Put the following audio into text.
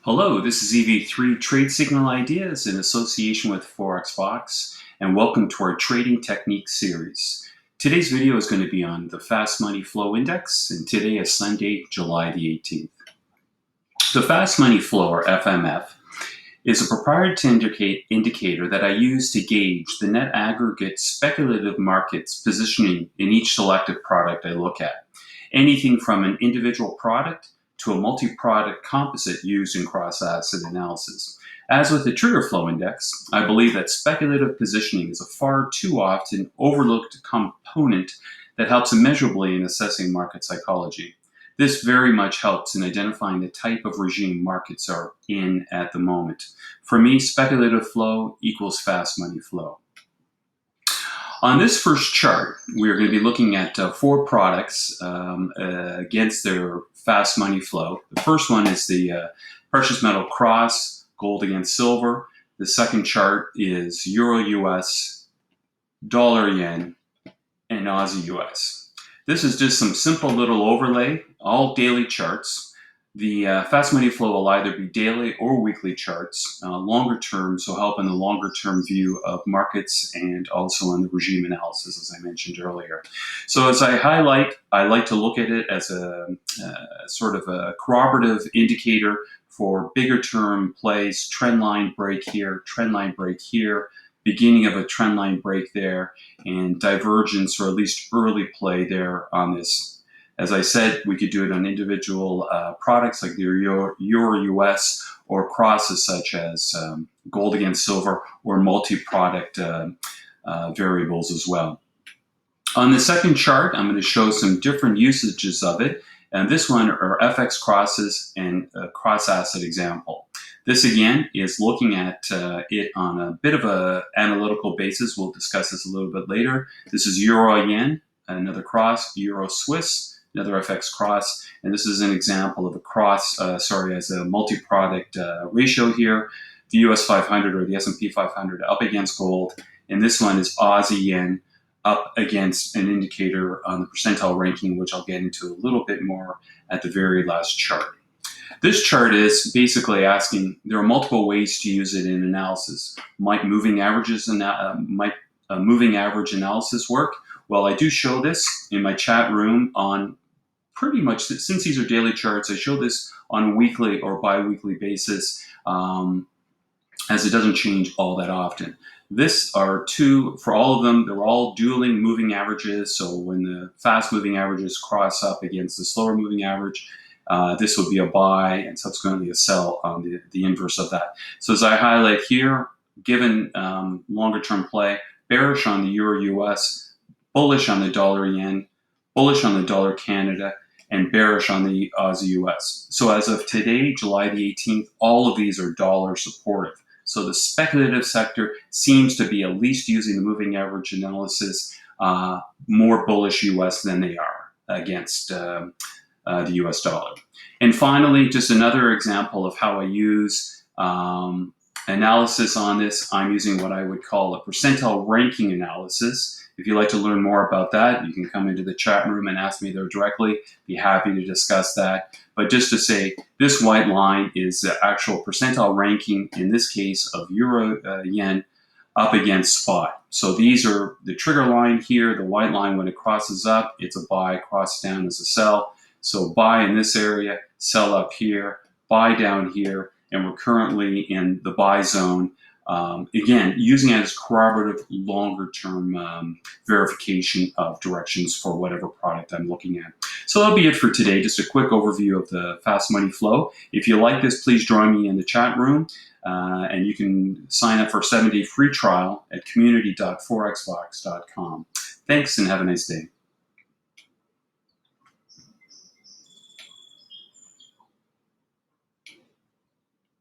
Hello, this is EV3 Trade Signal Ideas in association with ForexFox, and welcome to our Trading Techniques series. Today's video is going to be on the Fast Money Flow Index, and today is Sunday, July the 18th. The Fast Money Flow, or FMF, is a proprietary indicator that I use to gauge the net aggregate speculative market's positioning in each selected product I look at. Anything from an individual product to a multi-product composite used in cross-asset analysis. As with the Trigger Flow Index, I believe that speculative positioning is a far too often overlooked component that helps immeasurably in assessing market psychology. This very much helps in identifying the type of regime markets are in at the moment. For me, speculative flow equals fast money flow. On this first chart, we're going to be looking at four products against their fast money flow. The first one is the precious metal cross, gold against silver. The second chart is Euro-US, dollar-yen, and Aussie-US. This is just some simple little overlay, all daily charts. The fast money flow will either be daily or weekly charts, longer term, so help in the longer term view of markets and also in the regime analysis, as I mentioned earlier. So as I highlight, I like to look at it as a sort of a corroborative indicator for bigger term plays, trend line break here, beginning of a trend line break there, and divergence or at least early play there on this. As I said, we could do it on individual products like the Euro-US or crosses such as gold against silver or multi-product variables as well. On the second chart, I'm going to show some different usages of it. And this one are FX crosses and a cross-asset example. This again is looking at it on a bit of an analytical basis. We'll discuss this a little bit later. This is Euro-Yen, another cross, Euro-Swiss, another FX cross, and this is an example of a cross, as a multi-product ratio here. The US 500 or the S&P 500 up against gold, and this one is Aussie Yen up against an indicator on the percentile ranking, which I'll get into a little bit more at the very last chart. This chart is basically asking, there are multiple ways to use it in analysis. Might moving average analysis work? Well, I do show this in my chat room on pretty much, since these are daily charts, I show this on a weekly or bi-weekly basis as it doesn't change all that often. This are two, for all of them, they're all dueling moving averages. So when the fast moving averages cross up against the slower moving average, this would be a buy and subsequently a sell on the inverse of that. So as I highlight here, given longer term play, bearish on the Euro-US, bullish on the dollar-yen, bullish on the dollar-Canada, and bearish on the Aussie-US. So as of today, July the 18th, all of these are dollar supportive. So the speculative sector seems to be, at least using the moving average analysis, more bullish US than they are against the US dollar. And finally, just another example of how I use analysis on this. I'm using what I would call a percentile ranking analysis. If you'd like to learn more about that, you can come into the chat room and ask me there directly. Be happy to discuss that. But just to say, this white line is the actual percentile ranking, in this case of Euro-Yen, up against spot. So these are the trigger line here, the white line. When it crosses up, it's a buy, cross down is a sell. So buy in this area, sell up here, buy down here, and we're currently in the buy zone. Again, using it as corroborative longer-term verification of directions for whatever product I'm looking at. So that'll be it for today. Just a quick overview of the fast money flow. If you like this, please join me in the chat room. And you can sign up for a 7-day free trial at community.forexfox.com. Thanks and have a nice day.